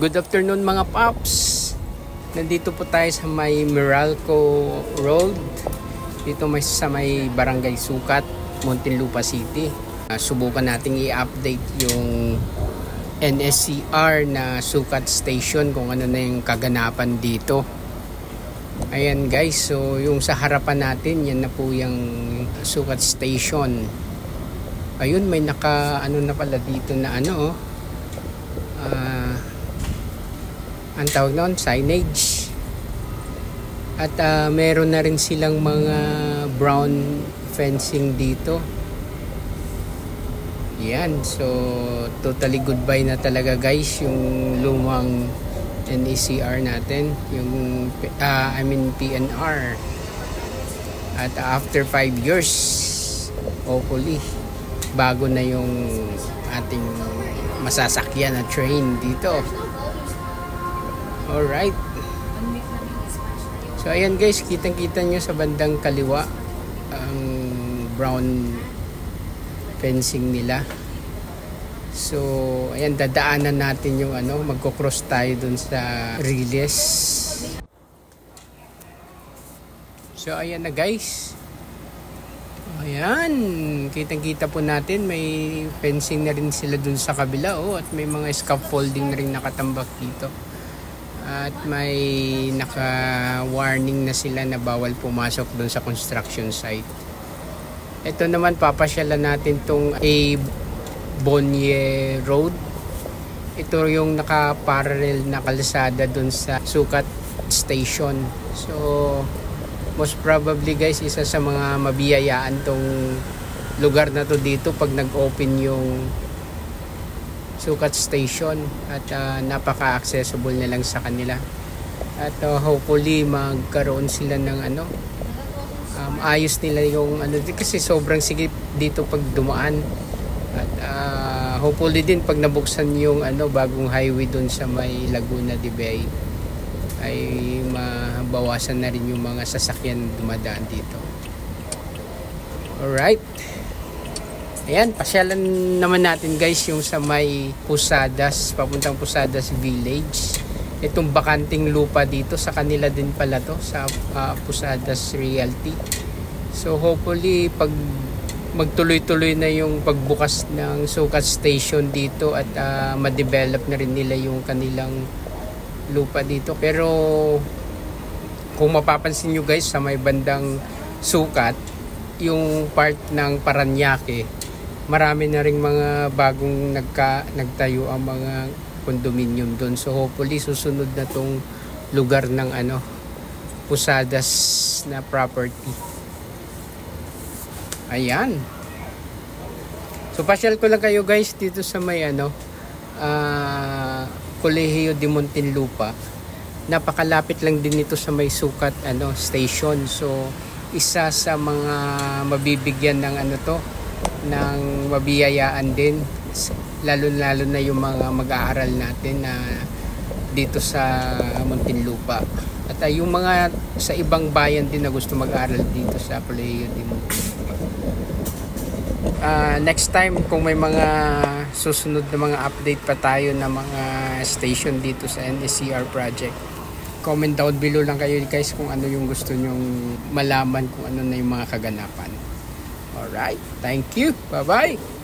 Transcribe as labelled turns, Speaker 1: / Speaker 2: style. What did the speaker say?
Speaker 1: Good afternoon mga paps. Nandito po tayo sa may Meralco Road. Dito sa may Barangay Sukat, Muntinlupa City. Subukan nating i-update yung NSCR na Sukat Station kung ano na yung kaganapan dito. Ayan guys, so yung sa harapan natin, yan na po yung Sukat Station. Ayun, may naka ano na pala dito na ano ang tawag noon, signage. At meron na rin silang mga brown fencing dito. Yan, so totally goodbye na talaga guys yung lumang NECR natin, yung PNR. At after 5 years, hopefully bago na yung ating masasakyan na train dito. Alright. So ayan guys, kitang-kita nyo sa bandang kaliwa ang brown fencing nila. So ayan, dadaanan natin yung ano, magko-cross tayo dun sa Riles. So ayan na guys. Ayan, kitang-kita po natin may fencing na rin sila dun sa kabila, at may mga scaffolding na rin nakatambak dito. At may naka-warning na sila na bawal pumasok doon sa construction site. Ito naman, papasyalan natin tong A. Bonye Road. Ito yung naka-parallel na kalsada doon sa Sukat Station. So, most probably guys, isa sa mga mabiyayaan tong lugar na to dito pag nag-open yung Sukat Station, at napaka-accessible na lang sa kanila. At hopefully magkaroon sila ng ano, ayos nila yung ano, kasi sobrang sigip dito pag dumaan. At hopefully din pag nabuksan yung ano, bagong highway doon sa may Laguna de Bay, ay mabawasan na rin yung mga sasakyan dumadaan dito. Alright. Ayan, pasyalan naman natin guys yung sa may Pusadas, papuntang Pusadas Village. Itong bakanting lupa dito, sa kanila din pala to, sa Pusadas Realty. So hopefully pag magtuloy-tuloy na yung pagbukas ng Sukat Station dito, at ma-develop na rin nila yung kanilang lupa dito. Pero kung mapapansin nyo guys, sa may bandang Sukat, yung part ng Paranaque, marami na ring mga bagong nagtayo ang mga condominium doon. So hopefully susunod na tong lugar ng ano, Pusadas na property. Ayan. So pasyal ko lang kayo guys dito sa may ano, Colegio de Muntinlupa. Napakalapit lang din ito sa may Sukat ano, station. So isa sa mga mabibigyan ng ano to, ng mabiyayaan din, lalo na yung mga mag-aaral natin na dito sa Muntinlupa, at yung mga sa ibang bayan din na gusto mag-aaral dito sa Colegio de Muntinlupa. Next time kung may mga susunod na mga update pa tayo na mga station dito sa NSCR project, comment down below lang kayo guys kung ano yung gusto nyong malaman, kung ano na yung mga kaganapan. Alright, thank you. Bye-bye.